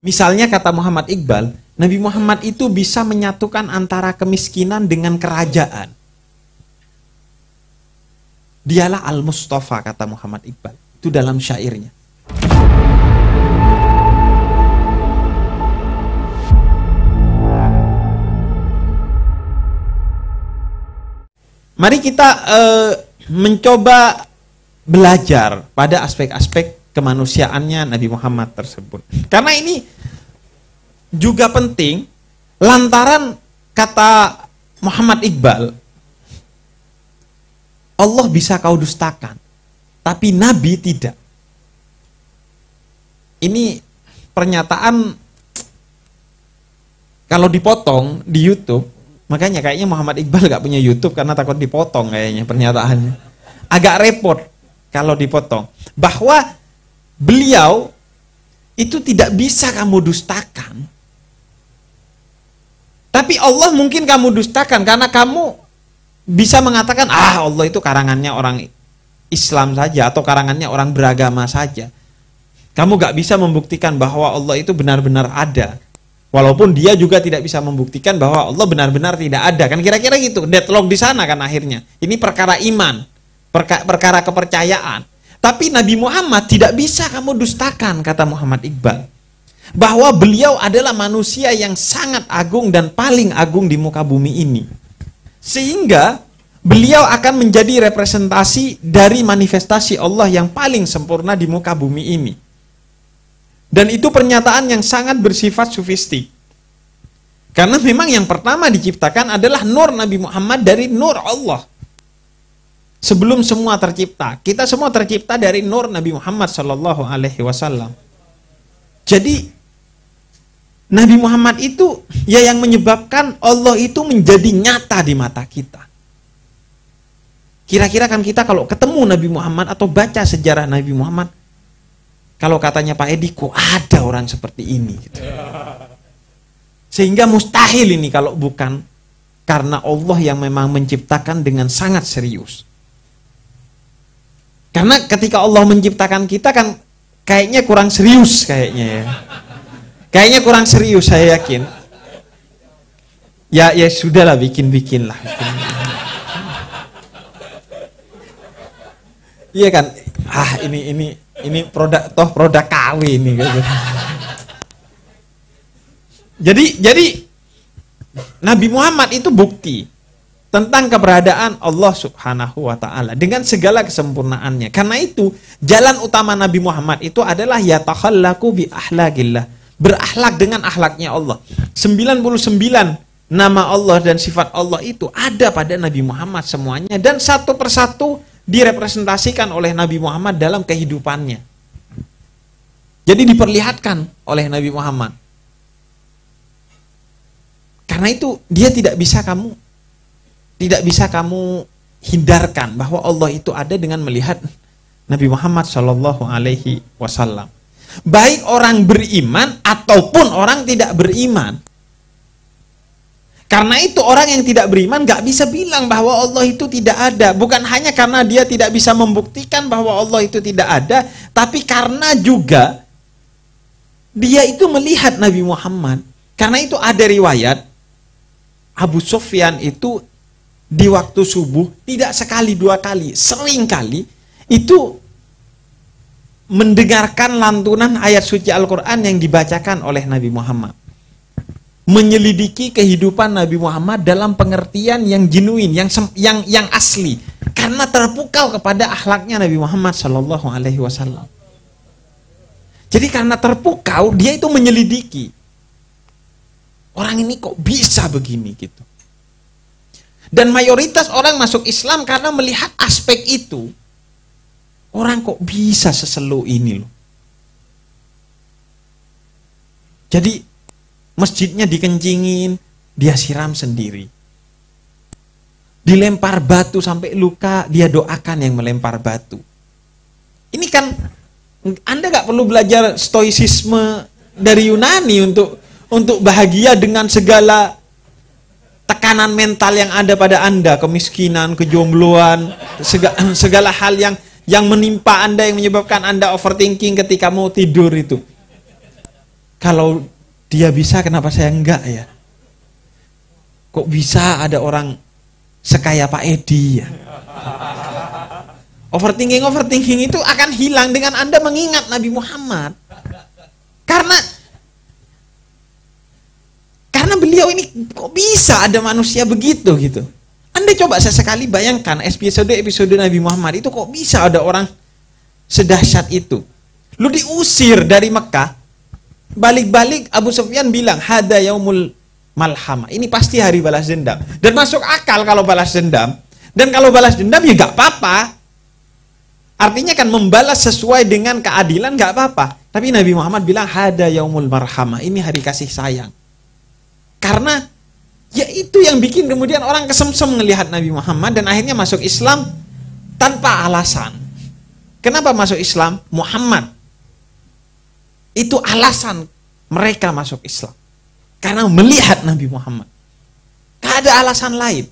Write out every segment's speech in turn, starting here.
Misalnya kata Muhammad Iqbal, Nabi Muhammad itu bisa menyatukan antara kemiskinan dengan kerajaan. Dialah Al-Mustafa, kata Muhammad Iqbal. Itu dalam syairnya. Mari kita mencoba belajar pada aspek-aspek kemanusiaannya Nabi Muhammad tersebut. Karena ini juga penting, lantaran kata Muhammad Iqbal, Allah bisa kau dustakan, tapi Nabi tidak. Ini pernyataan kalau dipotong di YouTube, makanya kayaknya Muhammad Iqbal gak punya YouTube karena takut dipotong kayaknya pernyataannya. Agak repot kalau dipotong. Bahwa beliau itu tidak bisa kamu dustakan. Tapi Allah mungkin kamu dustakan karena kamu bisa mengatakan, Allah itu karangannya orang Islam saja atau karangannya orang beragama saja. Kamu gak bisa membuktikan bahwa Allah itu benar-benar ada. Walaupun dia juga tidak bisa membuktikan bahwa Allah benar-benar tidak ada. Kan kira-kira gitu, deadlock di sana kan akhirnya. Ini perkara iman, perkara kepercayaan. Tapi Nabi Muhammad tidak bisa kamu dustakan, kata Muhammad Iqbal. Bahwa beliau adalah manusia yang sangat agung dan paling agung di muka bumi ini. Sehingga beliau akan menjadi representasi dari manifestasi Allah yang paling sempurna di muka bumi ini. Dan itu pernyataan yang sangat bersifat sufistik. Karena memang yang pertama diciptakan adalah nur Nabi Muhammad dari nur Allah. Sebelum semua tercipta, kita semua tercipta dari nur Nabi Muhammad SAW. Jadi Nabi Muhammad itu ya yang menyebabkan Allah itu menjadi nyata di mata kita. Kira-kira kan kita kalau ketemu Nabi Muhammad atau baca sejarah Nabi Muhammad, kalau katanya Pak Edi, kok ada orang seperti ini? Gitu. Sehingga mustahil ini kalau bukan karena Allah yang memang menciptakan dengan sangat serius. Karena ketika Allah menciptakan kita kan kayaknya kurang serius kayaknya ya. Kayaknya kurang serius, saya yakin. Ya sudahlah, bikin lah. Iya kan? Ini produk KW ini gitu. Jadi Nabi Muhammad itu bukti tentang keberadaan Allah Subhanahu wa taala dengan segala kesempurnaannya. Karena itu jalan utama Nabi Muhammad itu adalah yatakhallaku bi akhlaqillah, berakhlak dengan akhlaknya Allah. 99 nama Allah dan sifat Allah itu ada pada Nabi Muhammad semuanya, dan satu persatu direpresentasikan oleh Nabi Muhammad dalam kehidupannya. Jadi diperlihatkan oleh Nabi Muhammad. Karena itu dia tidak bisa kamu hindarkan bahwa Allah itu ada dengan melihat Nabi Muhammad SAW. Baik orang beriman ataupun orang tidak beriman. Karena itu orang yang tidak beriman gak bisa bilang bahwa Allah itu tidak ada. Bukan hanya karena dia tidak bisa membuktikan bahwa Allah itu tidak ada, tapi karena juga dia itu melihat Nabi Muhammad. Karena itu ada riwayat Abu Sufyan itu di waktu subuh tidak sekali dua kali, sering kali itu mendengarkan lantunan ayat suci Al-Quran yang dibacakan oleh Nabi Muhammad. Menyelidiki kehidupan Nabi Muhammad dalam pengertian yang genuine, yang asli, karena terpukau kepada akhlaknya Nabi Muhammad SAW. Jadi karena terpukau, dia itu menyelidiki, orang ini kok bisa begini gitu. Dan mayoritas orang masuk Islam karena melihat aspek itu. Orang kok bisa seselu ini loh. Jadi masjidnya dikencingin, dia siram sendiri. Dilempar batu sampai luka, dia doakan yang melempar batu. Ini kan, Anda gak perlu belajar stoicisme dari Yunani untuk bahagia dengan segala tekanan mental yang ada pada Anda, kemiskinan, kejombloan, segala hal yang menimpa Anda, yang menyebabkan Anda overthinking ketika mau tidur itu. Kalau dia bisa, kenapa saya enggak ya? Kok bisa ada orang sekaya Pak Edi ya? Overthinking itu akan hilang dengan Anda mengingat Nabi Muhammad. Karena beliau ini kok bisa ada manusia begitu gitu. Anda coba sesekali bayangkan episode Nabi Muhammad itu kok bisa ada orang sedahsyat itu. Lu diusir dari Mekah, balik-balik Abu Sufyan bilang hada yaumul malhamah. Ini pasti hari balas dendam. Dan masuk akal kalau balas dendam. Dan kalau balas dendam ya gak apa-apa. Artinya kan membalas sesuai dengan keadilan gak apa-apa. Tapi Nabi Muhammad bilang hada yaumul marhamah. Ini hari kasih sayang. Karena ya itu yang bikin kemudian orang kesemsem melihat Nabi Muhammad dan akhirnya masuk Islam tanpa alasan. Kenapa masuk Islam? Muhammad. Itu alasan mereka masuk Islam. Karena melihat Nabi Muhammad. Gak ada alasan lain.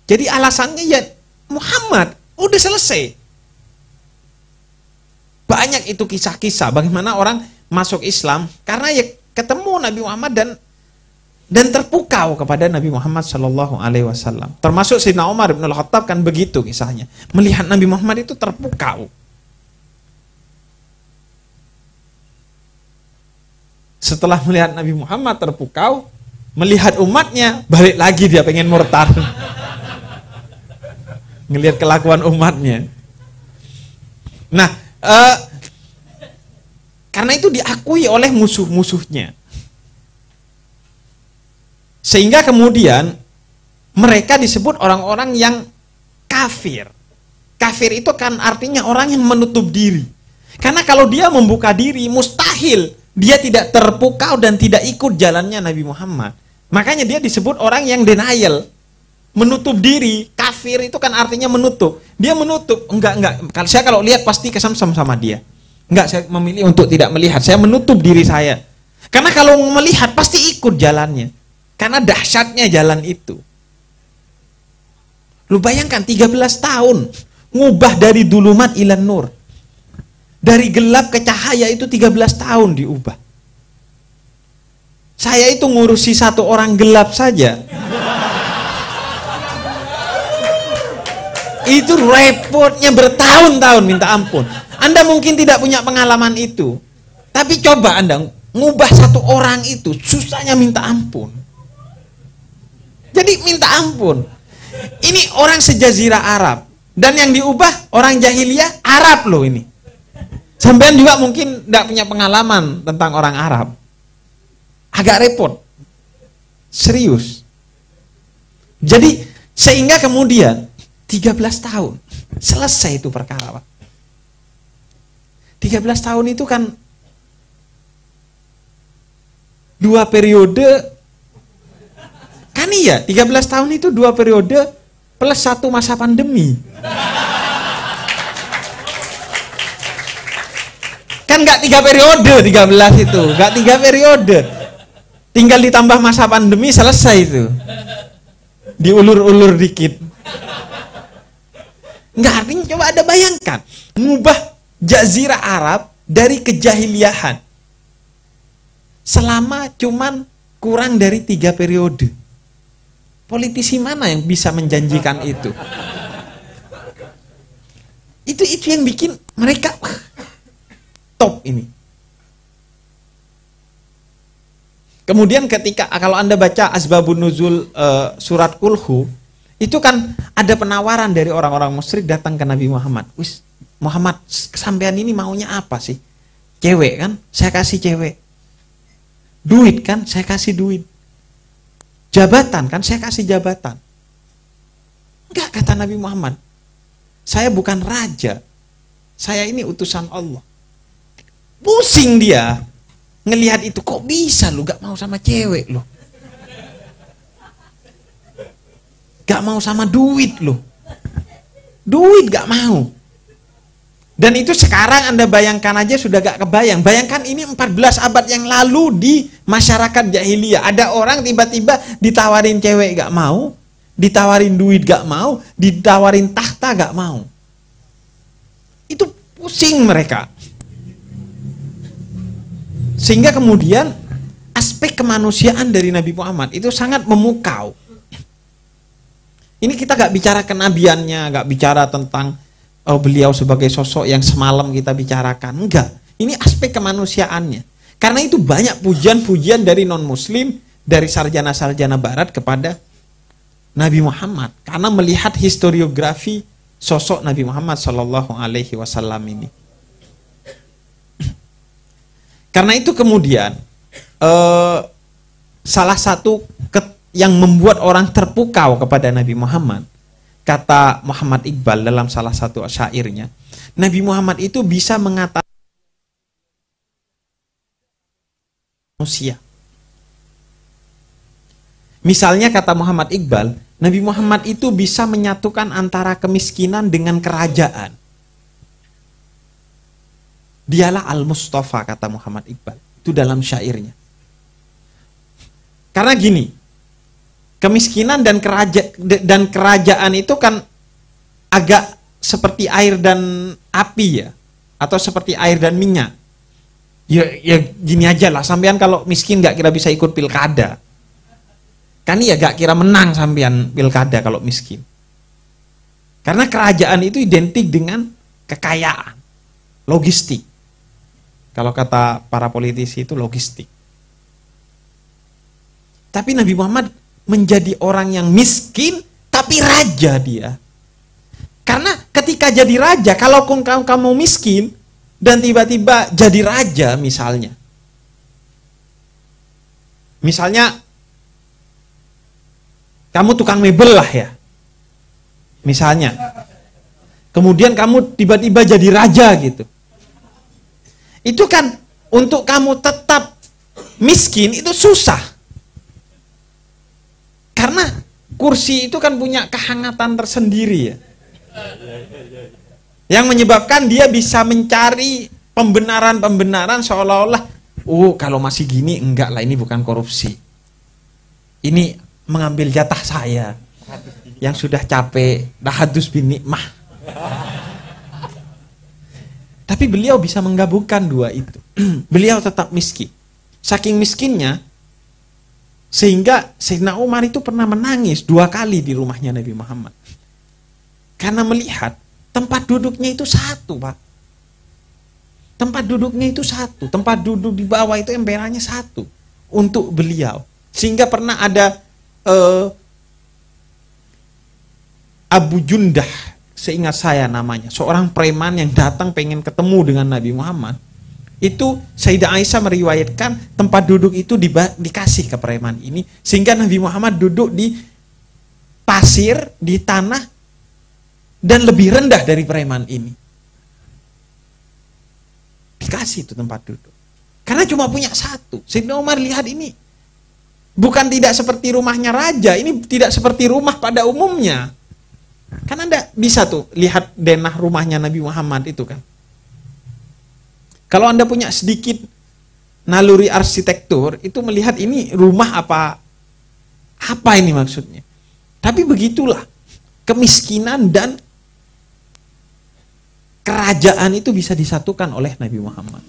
Jadi alasannya ya Muhammad. Udah selesai. Banyak itu kisah-kisah bagaimana orang masuk Islam karena ya ketemu Nabi Muhammad dan terpukau kepada Nabi Muhammad Shallallahu Alaihi Wasallam. Termasuk Sayyidina Umar bin Al-Khattab kan begitu kisahnya. Melihat Nabi Muhammad itu terpukau. Setelah melihat Nabi Muhammad terpukau, melihat umatnya, balik lagi dia pengen murtad. Ngelihat kelakuan umatnya. Nah, karena itu diakui oleh musuh-musuhnya. Sehingga kemudian mereka disebut orang-orang yang kafir. Kafir itu kan artinya orang yang menutup diri. Karena kalau dia membuka diri, mustahil dia tidak terpukau dan tidak ikut jalannya Nabi Muhammad. Makanya dia disebut orang yang denial. Menutup diri. Kafir itu kan artinya menutup. Dia menutup. Enggak. Saya kalau lihat pasti kesamsam sama dia. Enggak, saya memilih untuk tidak melihat. Saya menutup diri saya. Karena kalau melihat pasti ikut jalannya. Karena dahsyatnya jalan itu. Lu bayangkan 13 tahun. Ngubah dari dulumat ilan nur. Dari gelap ke cahaya itu 13 tahun diubah. Saya itu ngurusi satu orang gelap saja. Itu repotnya bertahun-tahun, minta ampun. Anda mungkin tidak punya pengalaman itu. Tapi coba Anda ngubah satu orang itu, susahnya minta ampun. Jadi minta ampun. Ini orang sejazirah Arab. Dan yang diubah orang jahiliyah Arab loh ini. Sampean juga mungkin tidak punya pengalaman tentang orang Arab. Agak repot. Serius. Jadi sehingga kemudian 13 tahun selesai itu perkara. 13 tahun itu kan 2 periode. Kan iya, 13 tahun itu 2 periode plus 1 masa pandemi. Kan nggak 3 periode 13 itu, nggak 3 periode. Tinggal ditambah masa pandemi selesai itu. Diulur-ulur dikit. Nggak, artinya coba Anda bayangkan, mengubah jazirah Arab dari kejahiliahan selama cuman kurang dari 3 periode. Politisi mana yang bisa menjanjikan itu? Itu yang bikin mereka top ini. Kemudian ketika kalau Anda baca Asbabun Nuzul surat Kulhu, itu kan ada penawaran dari orang-orang musyrik datang ke Nabi Muhammad. Wis, Muhammad, kesampean ini maunya apa sih? Cewek kan? Saya kasih cewek. Duit kan? Saya kasih duit. Jabatan kan? Saya kasih jabatan. Enggak, kata Nabi Muhammad. Saya bukan raja. Saya ini utusan Allah. Pusing dia ngelihat itu, kok bisa lu gak mau sama cewek lu, gak mau sama duit lu, duit gak mau. Dan itu sekarang Anda bayangkan aja sudah gak kebayang. Bayangkan ini 14 abad yang lalu di masyarakat jahiliyah. Ada orang tiba-tiba ditawarin cewek gak mau, ditawarin duit gak mau, ditawarin tahta gak mau. Itu pusing mereka. Sehingga kemudian aspek kemanusiaan dari Nabi Muhammad itu sangat memukau. Ini kita gak bicara kenabiannya, gak bicara tentang beliau sebagai sosok yang semalam kita bicarakan. Enggak, ini aspek kemanusiaannya. Karena itu banyak pujian-pujian dari non-muslim, dari sarjana-sarjana barat kepada Nabi Muhammad. Karena melihat historiografi sosok Nabi Muhammad SAW ini. Karena itu kemudian salah satu yang membuat orang terpukau kepada Nabi Muhammad, kata Muhammad Iqbal dalam salah satu syairnya, Nabi Muhammad itu bisa mengatakan manusia. Misalnya kata Muhammad Iqbal, Nabi Muhammad itu bisa menyatukan antara kemiskinan dengan kerajaan. Dialah Al-Mustafa, kata Muhammad Iqbal. Itu dalam syairnya. Karena gini, kemiskinan dan kerajaan itu kan agak seperti air dan api ya, atau seperti air dan minyak. Ya gini aja lah, sampean kalau miskin gak kira bisa ikut pilkada. Kan ya gak kira menang sampean pilkada kalau miskin. Karena kerajaan itu identik dengan kekayaan, logistik. Kalau kata para politisi itu logistik. Tapi Nabi Muhammad menjadi orang yang miskin tapi raja dia. Karena ketika jadi raja, kalau kamu miskin dan tiba-tiba jadi raja misalnya. Misalnya kamu tukang mebel lah ya. Misalnya. Kemudian kamu tiba-tiba jadi raja gitu. Itu kan untuk kamu tetap miskin itu susah. Karena kursi itu kan punya kehangatan tersendiri ya. Yang menyebabkan dia bisa mencari pembenaran-pembenaran seolah-olah, oh kalau masih gini enggak lah, ini bukan korupsi. Ini mengambil jatah saya yang sudah capek, tahadus bin nikmah. Tapi beliau bisa menggabungkan dua itu. Beliau tetap miskin. Saking miskinnya, sehingga Sayyidina Umar itu pernah menangis 2 kali di rumahnya Nabi Muhammad. Karena melihat tempat duduknya itu satu, Pak. Tempat duduknya itu satu. Tempat duduk di bawah itu emperannya satu. Untuk beliau. Sehingga pernah ada Abu Jundah, seingat saya namanya, seorang preman yang datang pengen ketemu dengan Nabi Muhammad. Itu Sayyidah Aisyah meriwayatkan tempat duduk itu dikasih ke preman ini, sehingga Nabi Muhammad duduk di pasir, di tanah, dan lebih rendah dari preman ini. Dikasih itu tempat duduk. Karena cuma punya satu. Sayyidina Umar lihat ini bukan tidak seperti rumahnya raja, ini tidak seperti rumah pada umumnya. Kan Anda bisa tuh lihat denah rumahnya Nabi Muhammad itu kan. Kalau Anda punya sedikit naluri arsitektur, itu melihat ini rumah apa ini maksudnya. Tapi begitulah, kemiskinan dan kerajaan itu bisa disatukan oleh Nabi Muhammad.